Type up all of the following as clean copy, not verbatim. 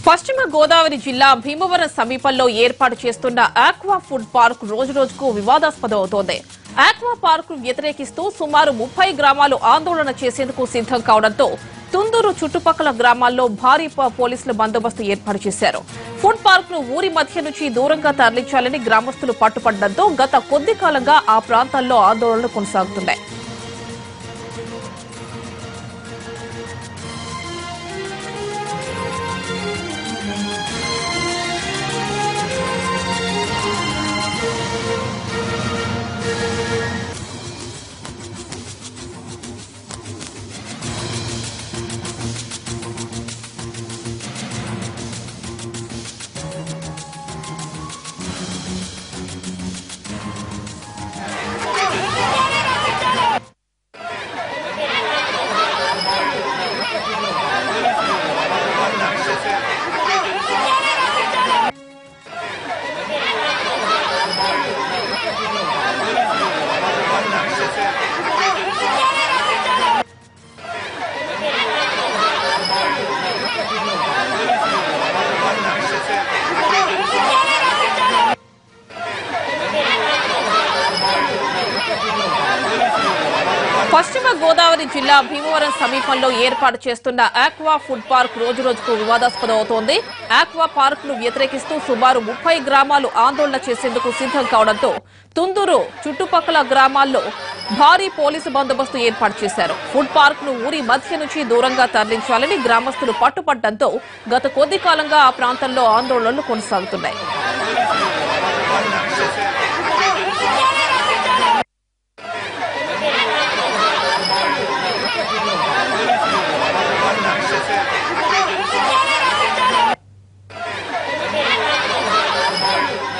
పశ్చిమ గోదావరి జిల్లా భీమవరం సమీపంలో ఏర్పాటు చేస్తున్న ఆక్వా ఫుడ్ పార్క్ రోజురోజుకు వివాదాస్పదమవుతోంది. ఆక్వా పార్క్ వ్యతిరేకిస్తూ సుమారు 30 గ్రామాలు ఆందోళన చేసేందుకు సిద్దం కావడంతో తుందూరు చుట్టుపక్కల గ్రామాల్లో భారీ పోలీసుల బందోబస్తు ఏర్పాటు చేశారు. ఫుడ్ పార్క్ ను ఊరి మధ్య నుంచి దూరంగా తరలించాలని గ్రామస్తులు పట్టుపడడంతో గత కొద్ది కాలంగా ఆ ప్రాంతాల్లో ఆందోళనలు కొనసాగుతున్నాయి. పశ్చిమ గోదావరి జిల్లా భీమవరం సమీపంలో ఏర్పాటు చేస్తున్న ఆక్వా ఫుడ్ పార్క్ రోజురోజుకు వివాదాస్పదమవుతోంది. ఆక్వా పార్క్ ను వ్యతిరేకిస్తూ సుమారు 30 గ్రామాలు ఆందోళన చేసేందుకు సిద్దం కావడంతో తుందూరు చుట్టుపక్కల గ్రామాల్లో భారీ పోలీసు బందోబస్తు ఏర్పాటు చేశారు. ఫుడ్ పార్క్ ను ఊరి మధ్య నుంచి దూరంగా తరలించాలని గ్రామస్తులు పట్టుపడడంతో గత కొద్ది కాలంగా ఆ ప్రాంతంలో ఆందోళనలు కొనసాగుతున్నాయి.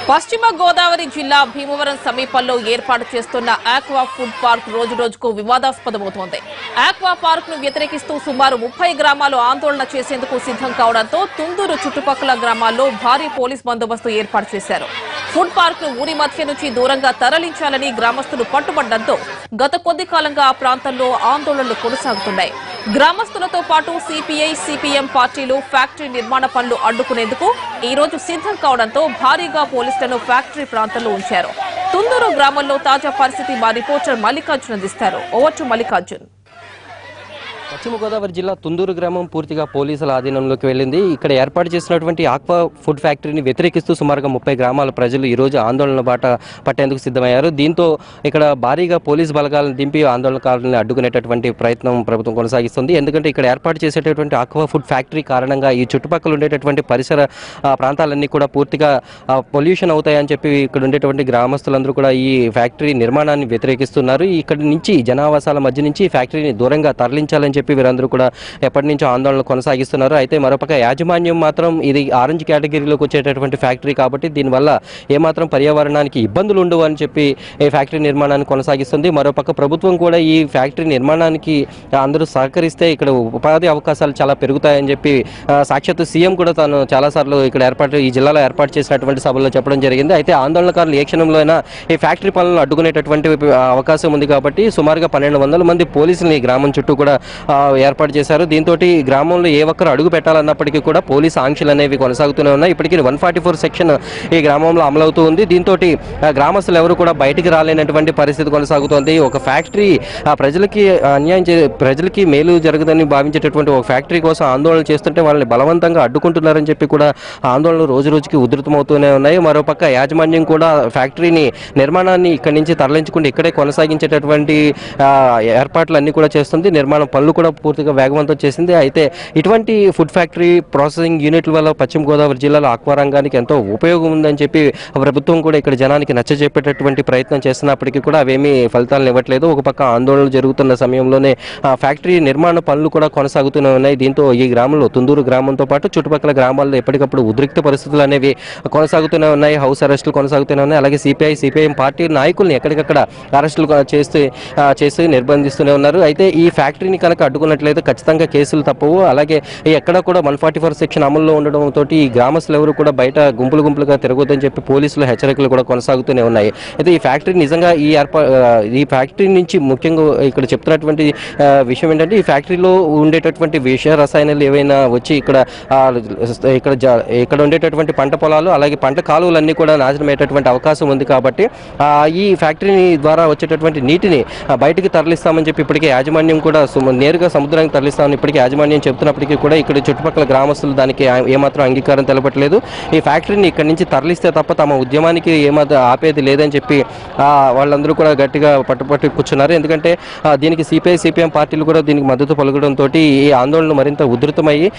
పశ్చిమ గోదావరి జిల్లా భీమవరం సమీపంలో ఏర్పాటు చేస్తున్న ఆక్వా ఫుడ్ పార్క్ రోజురోజుకు వివాదాస్పదమవుతోంది. ఆక్వా పార్క్ ను వ్యతిరేకిస్తూ సుమారు 30 గ్రామాలు ఆందోళన చేసేందుకు సిద్దం కావడంతో తుందూరు చుట్టుపక్కల గ్రామాల్లో భారీ పోలీస్ బందోబస్తు ఏర్పాటు చేశారు. ఫుడ్ పార్క్ ను ఊరి మధ్య నుంచి దూరంగా తరలించాలని గ్రామస్తులు పట్టుబడడంతో గత కొద్ది కాలంగా ఆ ప్రాంతంలో ఆందోళనలు కొనసాగుతున్నాయి. గ్రామస్తులతో పాటు సిపిఐ, సిపిఎం పార్టీలు ఫ్యాక్టరీ నిర్మాణ పనులు అడ్డుకునేందుకు ఈ రోజు సిద్దం కావడంతో భారీగా పోలీసులను ఫ్యాక్టరీ ప్రాంతంలో ఉంచారు. తుందూరు గ్రామంలో తాజా పరిస్థితి మా రిపోర్టర్ మల్లికార్జున్ అందిస్తారు. Over to Mallikarjun. పశ్చిమ గోదావరి జిల్లా తుందూరు గ్రామం పూర్తిగా పోలీసుల ఆధీనంలోకి వెళ్ళింది. ఇక్కడ ఏర్పాటు చేసినటువంటి ఆక్వా ఫుడ్ ఫ్యాక్టరీని వ్యతిరేకిస్తూ సుమారుగా 30 గ్రామాల ప్రజలు ఈ రోజు ఆందోళన బాట పట్టేందుకు సిద్ధమయ్యారు. దీంతో ఇక్కడ భారీగా పోలీస్ బలగాలను దింపి ఆందోళనకారులను అడ్డుకునేటటువంటి ప్రయత్నం ప్రభుత్వం కొనసాగిస్తుంది. ఎందుకంటే ఇక్కడ ఏర్పాటు చేసేటటువంటి ఆక్వా ఫుడ్ ఫ్యాక్టరీ కారణంగా ఈ చుట్టుపక్కల ఉండేటటువంటి పరిసర ప్రాంతాలన్నీ కూడా పూర్తిగా పొల్యూషన్ అవుతాయని చెప్పి ఇక్కడ ఉండేటువంటి గ్రామస్తులందరూ కూడా ఈ ఫ్యాక్టరీ నిర్మాణాన్ని వ్యతిరేకిస్తున్నారు. ఇక్కడి నుంచి జనావాసాల మధ్య నుంచి ఫ్యాక్టరీని దూరంగా తరలించాలని చెప్పి వీరందరూ కూడా ఎప్పటి నుంచో ఆందోళనలు కొనసాగిస్తున్నారు. అయితే మరోపక్క యాజమాన్యం మాత్రం ఇది ఆరెంజ్ కేటగిరీలోకి వచ్చేటటువంటి ఫ్యాక్టరీ కాబట్టి దీనివల్ల ఏమాత్రం పర్యావరణానికి ఇబ్బందులు ఉండవు అని చెప్పి ఈ ఫ్యాక్టరీ నిర్మాణాన్ని కొనసాగిస్తుంది. మరోపక్క ప్రభుత్వం కూడా ఈ ఫ్యాక్టరీ నిర్మాణానికి అందరూ సహకరిస్తే ఇక్కడ ఉపాధి అవకాశాలు చాలా పెరుగుతాయని చెప్పి సాక్షాత్తు సీఎం కూడా తాను చాలాసార్లు ఇక్కడ ఈ జిల్లాలో ఏర్పాటు చేసినటువంటి సభల్లో చెప్పడం జరిగింది. అయితే ఆందోళనకారులు ఏ క్షణంలో అయినా ఈ ఫ్యాక్టరీ పనులను అడ్డుకునేటటువంటి అవకాశం ఉంది కాబట్టి సుమారుగా 1200 మంది పోలీసులు ఈ గ్రామం చుట్టూ కూడా ఏర్పాటు చేశారు. దీంతో గ్రామంలో ఏ ఒక్కరు అడుగు పెట్టాలన్నప్పటికీ కూడా పోలీసు ఆంక్షలు అనేవి కొనసాగుతూనే ఉన్నాయి. ఇప్పటికీ 144 సెక్షన్ ఈ గ్రామంలో అమలవుతూ ఉంది. దీంతో గ్రామస్తులు ఎవరు కూడా బయటికి రాలేనటువంటి పరిస్థితి కొనసాగుతోంది. ఒక ఫ్యాక్టరీ ప్రజలకి ప్రజలకి మేలు జరగదని భావించేటటువంటి ఒక ఫ్యాక్టరీ కోసం ఆందోళన చేస్తుంటే వాళ్ళని బలవంతంగా అడ్డుకుంటున్నారని చెప్పి కూడా ఆందోళనలు రోజు రోజుకి ఉధృతమవుతూనే ఉన్నాయి. మరోపక్క యాజమాన్యం కూడా ఫ్యాక్టరీని నిర్మాణాన్ని ఇక్కడి నుంచి తరలించుకుంటూ ఇక్కడే కొనసాగించేటటువంటి ఏర్పాట్లన్నీ కూడా చేస్తుంది. నిర్మాణం పనులు కూడా పూర్తిగా వేగవంతం చేసింది. అయితే ఇటువంటి ఫుడ్ ఫ్యాక్టరీ ప్రాసెసింగ్ యూనిట్ల వల్ల పశ్చిమ గోదావరి జిల్లాలో ఆక్వా రంగానికి ఎంతో ఉపయోగం ఉందని చెప్పి ప్రభుత్వం కూడా ఇక్కడ జనానికి నచ్చజెప్పేటటువంటి ప్రయత్నం చేస్తున్నప్పటికీ కూడా అవేమీ ఫలితాలను ఇవ్వట్లేదు. ఒక పక్క ఆందోళనలు జరుగుతున్న సమయంలోనే ఫ్యాక్టరీ నిర్మాణ పనులు కూడా కొనసాగుతూనే ఉన్నాయి. దీంతో ఈ గ్రామంలో తుందూరు గ్రామంతో పాటు చుట్టుపక్కల గ్రామాల్లో ఎప్పటికప్పుడు ఉద్రిక్త పరిస్థితులు అనేవి కొనసాగుతూనే ఉన్నాయి. హౌస్ అరెస్టులు కొనసాగుతూనే ఉన్నాయి. అలాగే సిపిఐఎం పార్టీ నాయకుల్ని ఎక్కడికక్కడ అరెస్టులు చేస్తూ నిర్బంధిస్తూనే ఉన్నారు. అయితే ఈ ఫ్యాక్టరీని కనుక అడ్డుకున్నట్లయితే ఖచ్చితంగా కేసులు తప్పవు. అలాగే ఎక్కడ కూడా 144 సెక్షన్ అమల్లో ఉండడంతో ఈ గ్రామస్తులు ఎవరు కూడా బయట గుంపులుగా తిరగొద్దని చెప్పి పోలీసులు హెచ్చరికలు కూడా కొనసాగుతూనే ఉన్నాయి. అయితే ఈ ఫ్యాక్టరీ నిజంగా ఈ ఫ్యాక్టరీ నుంచి ముఖ్యంగా ఇక్కడ చెప్తున్నటువంటి విషయం ఏంటంటే ఈ ఫ్యాక్టరీలో ఉండేటటువంటి విష రసాయనాలు ఏవైనా వచ్చి ఇక్కడ ఉండేటటువంటి పంట పొలాలు అలాగే పంట కాలువలన్నీ కూడా నాశనమయ్యేటటువంటి అవకాశం ఉంది. కాబట్టి ఈ ఫ్యాక్టరీ ద్వారా వచ్చేటటువంటి నీటిని బయటికి తరలిస్తామని చెప్పి ఇప్పటికే యాజమాన్యం కూడా నేరుగా సముద్రానికి తరలిస్తామని ఇప్పటికే యాజమాన్యం చెప్తున్నప్పటికీ కూడా ఇక్కడ చుట్టుపక్కల గ్రామస్తులు దానికి ఏమాత్రం అంగీకారం తెలపట్లేదు. ఈ ఫ్యాక్టరీని ఇక్కడి నుంచి తరలిస్తే తప్ప తమ ఉద్యమానికి ఏమాత్రం ఆపేది లేదని చెప్పి వాళ్ళందరూ కూడా గట్టిగా పట్టుపట్టి కూర్చున్నారు. ఎందుకంటే దీనికి సిపిఐ సిపిఎం పార్టీలు కూడా దీనికి మద్దతు పలకడంతో ఈ ఆందోళన మరింత ఉధృతమయ్యి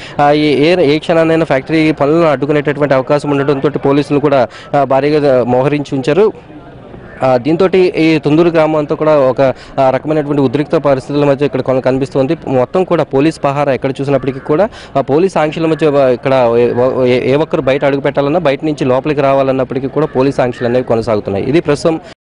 ఏ క్షణానైనా ఫ్యాక్టరీ పనులను అడ్డుకునేటటువంటి అవకాశం ఉండడంతో పోలీసులు కూడా భారీగా మోహరించి ఉంచారు. దీంతో ఈ తుందూరు గ్రామం అంతా కూడా ఒక రకమైనటువంటి ఉద్రిక్త పరిస్థితుల మధ్య ఇక్కడ కనిపిస్తుంది. మొత్తం కూడా పోలీస్ పహారా ఎక్కడ చూసినప్పటికీ కూడా పోలీస్ ఆంక్షల మధ్య ఇక్కడ ఏ ఒక్కరు బయట అడుగు పెట్టాలన్నా బయట నుంచి లోపలికి రావాలన్నప్పటికీ కూడా పోలీస్ ఆంక్షలు అనేవి కొనసాగుతున్నాయి. ఇది ప్రస్తుతం